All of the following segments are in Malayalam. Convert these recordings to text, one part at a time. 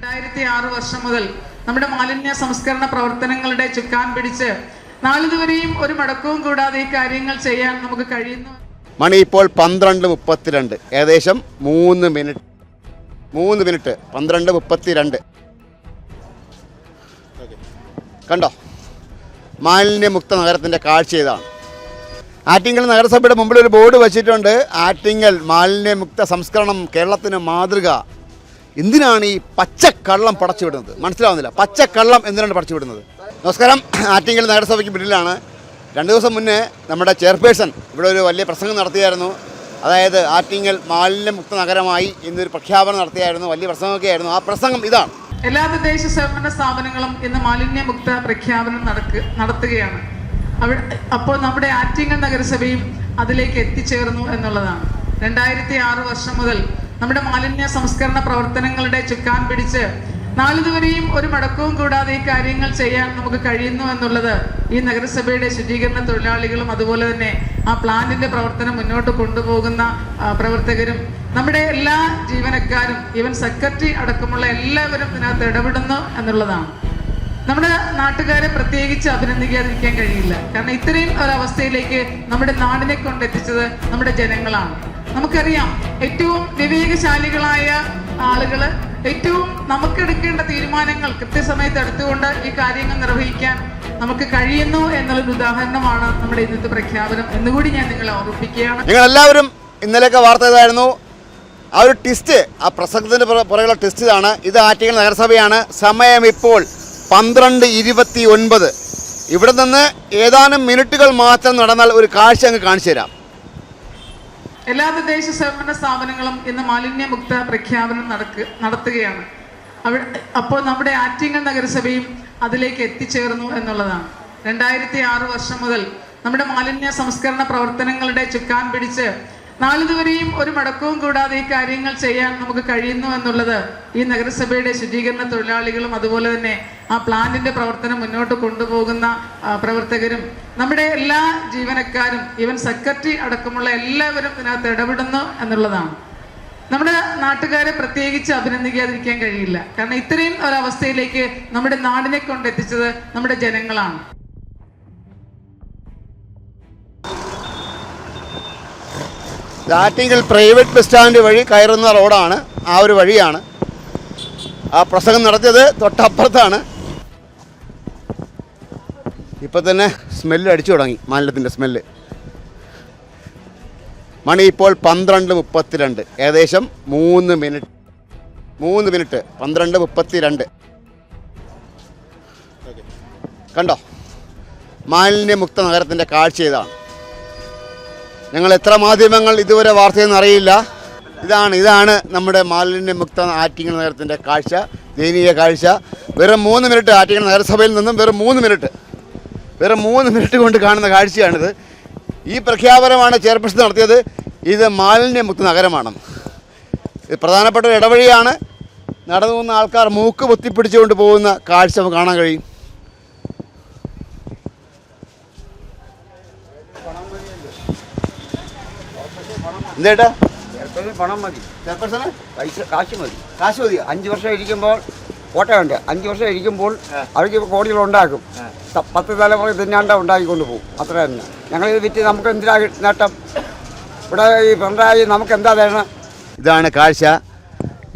2006 വർഷം മുതൽ നമ്മുടെ മാലിന്യ സംസ്കരണ പ്രവർത്തനങ്ങളുടെ ചുക്കാൻ പിടിച്ച് നാളിതുവരെയും ഒരു മടക്കവും കൂടാതെ ഈ കാര്യങ്ങൾ ചെയ്യാൻ നമുക്ക് കഴിയുന്നു. മണി ഇപ്പോൾ 12:32, ഏകദേശം 3 മിനിറ്റ് 12:32. കണ്ടോ, മാലിന്യമുക്ത നഗരത്തിൻ്റെ കാഴ്ച ഇതാണ്. ആറ്റിങ്ങൽ നഗരസഭയുടെ മുമ്പിൽ ഒരു ബോർഡ് വച്ചിട്ടുണ്ട്, ആറ്റിങ്ങൽ മാലിന്യമുക്ത സംസ്കരണം കേരളത്തിന് മാതൃക. എന്തിനാണ് ഈ പച്ചക്കള്ളം പടച്ചുവിടുന്നത്? മനസ്സിലാവുന്നില്ല. പച്ചക്കള്ളം എന്തിനാണ് പടച്ചുവിടുന്നത്? നമസ്കാരം, ആറ്റിങ്ങൽ നഗരസഭയ്ക്ക് പിന്നിലാണ്. 2 ദിവസം മുന്നേ നമ്മുടെ ചെയർപേഴ്സൺ ഇവിടെ ഒരു വലിയ പ്രസംഗം നടത്തിയായിരുന്നു. അതായത് ആറ്റിങ്ങൽ മാലിന്യമുക്ത നഗരമായി എന്നൊരു പ്രഖ്യാപനം നടത്തിയായിരുന്നു. വലിയ പ്രസംഗമൊക്കെ ആയിരുന്നു. ആ പ്രസംഗം ഇതാണ്. എല്ലാ തദ്ദേശ സ്വയംഭരണ സ്ഥാപനങ്ങളും ഇന്ന് മാലിന്യമുക്ത പ്രഖ്യാപനം നടത്തുകയാണ്. അപ്പോൾ നമ്മുടെ ആറ്റിങ്ങൽ നഗരസഭയും അതിലേക്ക് എത്തിച്ചേർന്നു എന്നുള്ളതാണ്. 2006 വർഷം മുതൽ നമ്മുടെ മാലിന്യ സംസ്കരണ പ്രവർത്തനങ്ങളുടെ ചുക്കാൻ പിടിച്ച് നാളിതുവരെയും ഒരു മടക്കവും കൂടാതെ ഈ കാര്യങ്ങൾ ചെയ്യാൻ നമുക്ക് കഴിയുന്നു എന്നുള്ളത് ഈ നഗരസഭയുടെ ശുചീകരണ തൊഴിലാളികളും അതുപോലെ തന്നെ ആ പ്ലാന്റിന്റെ പ്രവർത്തനം മുന്നോട്ട് കൊണ്ടുപോകുന്ന പ്രവർത്തകരും നമ്മുടെ എല്ലാ ജീവനക്കാരും ഈവൻ സെക്രട്ടറി അടക്കമുള്ള എല്ലാവരും ഇതിനകത്ത് ഇടപെടുന്നു എന്നുള്ളതാണ്. നമ്മുടെ നാട്ടുകാരെ പ്രത്യേകിച്ച് അഭിനന്ദിക്കാതിരിക്കാൻ കഴിയില്ല. കാരണം ഇത്രയും ഒരവസ്ഥയിലേക്ക് നമ്മുടെ നാടിനെ കൊണ്ടെത്തിച്ചത് നമ്മുടെ ജനങ്ങളാണ്. നമുക്കറിയാം, ഏറ്റവും വിവേകശാലികളായ ആളുകൾ ഏറ്റവും നമുക്കെടുക്കേണ്ട തീരുമാനങ്ങൾ കൃത്യസമയത്ത് എടുത്തുകൊണ്ട് ഈ കാര്യങ്ങൾ നിർവഹിക്കാൻ നമുക്ക് കഴിയുന്നു എന്നുള്ളൊരു ഉദാഹരണമാണ് നമ്മുടെ ഇന്നത്തെ പ്രഖ്യാപനം എന്നുകൂടി ഞാൻ നിങ്ങളെ ഓർമ്മിപ്പിക്കുകയാണ്. നിങ്ങൾ എല്ലാവരും ഇന്നലെയൊക്കെ വാർത്ത ഇതായിരുന്നു. ആ ഒരു ടെസ്റ്റ്, ആ പ്രസംഗത്തിൻ്റെ പുറകെയുള്ള ടെസ്റ്റ് ഇതാണ്. ഇത് ആറ്റിങ്ങൽ നഗരസഭയാണ്. സമയം ഇപ്പോൾ 12:29. ഇവിടെ നിന്ന് ഏതാനും മിനിറ്റുകൾ മാത്രം നടന്നാൽ ഒരു കാഴ്ച അങ്ങ് കാണിച്ചു തരാം. എല്ലാ തദ്ദേശ സ്വയംഭരണ സ്ഥാപനങ്ങളും ഇന്ന് മാലിന്യമുക്ത പ്രഖ്യാപനം നടത്തുകയാണ്. അപ്പോൾ നമ്മുടെ ആറ്റിങ്ങൽ നഗരസഭയും അതിലേക്ക് എത്തിച്ചേർന്നു എന്നുള്ളതാണ്. 2006 വർഷം മുതൽ നമ്മുടെ മാലിന്യ സംസ്കരണ പ്രവർത്തനങ്ങളുടെ ചുക്കാൻ പിടിച്ച് നാളിതുവരെയും ഒരു മടക്കവും കൂടാതെ ഈ കാര്യങ്ങൾ ചെയ്യാൻ നമുക്ക് കഴിയുന്നു എന്നുള്ളത് ഈ നഗരസഭയുടെ ശുചീകരണ തൊഴിലാളികളും അതുപോലെ തന്നെ ആ പ്ലാന്റിന്റെ പ്രവർത്തനം മുന്നോട്ട് കൊണ്ടുപോകുന്ന പ്രവർത്തകരും നമ്മുടെ എല്ലാ ജീവനക്കാരും ഈവൻ സെക്രട്ടറി അടക്കമുള്ള എല്ലാവരും ഇതിനകത്ത് ഇടപെടുന്നു എന്നുള്ളതാണ്. നമ്മുടെ നാട്ടുകാരെ പ്രത്യേകിച്ച് അഭിനന്ദിക്കാതിരിക്കാൻ കഴിയില്ല. കാരണം ഇത്രയും ഒരവസ്ഥയിലേക്ക് നമ്മുടെ നാടിനെ കൊണ്ടെത്തിച്ചത് നമ്മുടെ ജനങ്ങളാണ്. ആറ്റിങ്ങൽ പ്രൈവറ്റ് ബസ് സ്റ്റാൻഡ് വഴി കയറുന്ന റോഡാണ്. ആ ഒരു വഴിയാണ് ആ പ്രസംഗം നടത്തിയത്. തൊട്ടപ്പുറത്താണ്. ഇപ്പം തന്നെ സ്മെല്ല് അടിച്ചു തുടങ്ങി, മാലിന്യത്തിൻ്റെ സ്മെല്ല്. മണി ഇപ്പോൾ 12:32, ഏകദേശം 3 മിനിറ്റ് 12:32. കണ്ടോ, മാലിന്യമുക്ത നഗരത്തിൻ്റെ കാഴ്ച ഇതാണ്. ഞങ്ങൾ എത്ര മാധ്യമങ്ങൾ ഇതുവരെ വാർത്തയൊന്നും അറിയില്ല. ഇതാണ് നമ്മുടെ മാലിന്യമുക്ത ആറ്റിങ്ങൽ നഗരത്തിൻ്റെ കാഴ്ച, ദയനീയ കാഴ്ച. വെറും 3 മിനിറ്റ്, ആറ്റിങ്ങൽ നഗരസഭയിൽ നിന്നും വെറും 3 മിനിറ്റ് കൊണ്ട് കാണുന്ന കാഴ്ചയാണിത്. ഈ പ്രഖ്യാപനമാണ് ചെയർപേഴ്സൺ നടത്തിയത്. ഇത് മാലിന്യമുക്ത നഗരമാണെന്ന്. ഇത് പ്രധാനപ്പെട്ട ഒരു ഇടവഴിയാണ്. നടന്നു പോകുന്ന ആൾക്കാർ മൂക്ക് പൊത്തിപ്പിടിച്ചുകൊണ്ട് പോകുന്ന കാഴ്ച നമുക്ക് കാണാൻ കഴിയും. എന്തേട്ടാ, പണം മതി, ചെയർപേഴ്സണ് കാശ് മതി. 5 വർഷം ഇരിക്കുമ്പോൾ കോട്ടയുണ്ട്. 5 വർഷം ഇരിക്കുമ്പോൾ അവർക്ക് കോടികളുണ്ടാക്കും. 10 തലമുറ തിന്നാണ്ട ഉണ്ടാക്കിക്കൊണ്ട് പോകും. അത്ര തന്നെ. ഞങ്ങളിത് വിറ്റ് നമുക്ക് എന്തിനാ നേട്ടം? ഇവിടെ ഈ പിണറായി നമുക്ക് എന്താ തരണം? ഇതാണ് കാഴ്ച.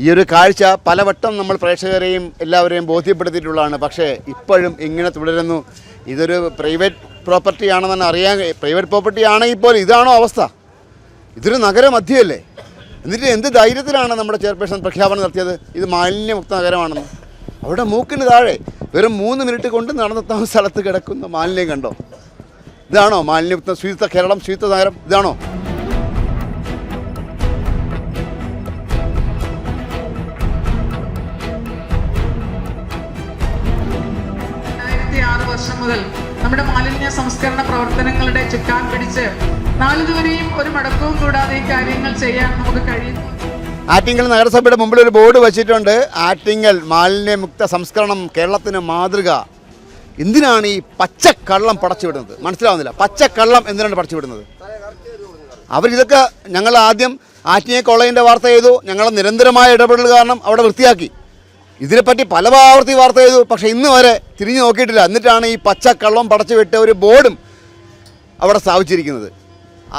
ഈ ഒരു കാഴ്ച പലവട്ടം നമ്മൾ പ്രേക്ഷകരെയും എല്ലാവരെയും ബോധ്യപ്പെടുത്തിയിട്ടുള്ളതാണ്. പക്ഷേ ഇപ്പോഴും ഇങ്ങനെ തുടരുന്നു. ഇതൊരു പ്രൈവറ്റ് പ്രോപ്പർട്ടി ആണെന്ന് അറിയാൻ. പ്രൈവറ്റ് പ്രോപ്പർട്ടി ആണെങ്കിൽ പോലും ഇതാണോ അവസ്ഥ? ഇതൊരു നഗരമധ്യമല്ലേ? എന്നിട്ട് എന്ത് ധൈര്യത്തിലാണ് നമ്മുടെ ചെയർപേഴ്സൺ പ്രഖ്യാപനം നടത്തിയത് ഇത് മാലിന്യമുക്ത നഗരമാണെന്ന്? അവിടെ മൂക്കിന് താഴെ വെറും 3 മിനിറ്റ് കൊണ്ട് നടന്നെത്താൻ സ്ഥലത്ത് കിടക്കുന്ന മാലിന്യം കണ്ടോ? ഇതാണോ മാലിന്യമുക്ത ശുചിത്വ കേരളം, ശുചിത്വ നഗരം? ഇതാണോ? വർഷം മുതൽ നമ്മുടെ മാലിന്യ സംസ്കരണ പ്രവർത്തനങ്ങളുടെ ചുക്കാൻ പിടിച്ച് നാളിതുവരെയും ഒരു മടക്കവും കൂടാതെ ഈ കാര്യങ്ങൾ ചെയ്യാൻ നമുക്ക് കഴിയുന്നു. ആറ്റിങ്ങൽ നഗരസഭയുടെ മുമ്പിൽ ഒരു ബോർഡ് വച്ചിട്ടുണ്ട്, ആറ്റിങ്ങൽ മാലിന്യമുക്ത സംസ്കരണം കേരളത്തിന് മാതൃക. എന്തിനാണ് ഈ പച്ചക്കള്ളം പടച്ചുവിടുന്നത്? മനസ്സിലാവുന്നില്ല. പച്ചക്കള്ളം എന്തിനാണ് പടച്ചുവിടുന്നത്? അവരിതൊക്കെ ഞങ്ങൾ ആദ്യം ആറ്റിങ്ങൽ കോളേജിൻ്റെ വാർത്ത ചെയ്തു. ഞങ്ങൾ നിരന്തരമായ ഇടപെടൽ കാരണം അവിടെ വൃത്തിയാക്കി. ഇതിനെപ്പറ്റി പല ആവർത്തി വാർത്ത ചെയ്തു, പക്ഷേ ഇന്ന് വരെ തിരിഞ്ഞു നോക്കിയിട്ടില്ല. എന്നിട്ടാണ് ഈ പച്ചക്കള്ളം പടച്ചു വിട്ട ഒരു ബോർഡും അവിടെ സ്ഥാപിച്ചിരിക്കുന്നത്.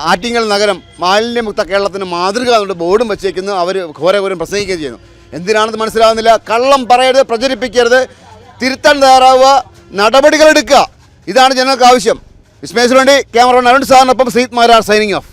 ആറ്റിങ്ങൽ നഗരം മാലിന്യമുക്ത കേരളത്തിന് മാതൃക എന്നുള്ള ബോർഡും വെച്ചേക്കുന്നു. അവർ ഘോരഘോരം പ്രസംഗിക്കുകയും ചെയ്യുന്നു. എന്തിനാണെന്ന് മനസ്സിലാവുന്നില്ല. കള്ളം പറയരുത്, പ്രചരിപ്പിക്കരുത്, തിരുത്താൻ തയ്യാറാവുക, നടപടികളെടുക്കുക. ഇതാണ് ജനങ്ങൾക്ക് ആവശ്യം. വിസ്മയസിന് വേണ്ടി cameraman Arun സാറിനൊപ്പം Seeth Marar signing off.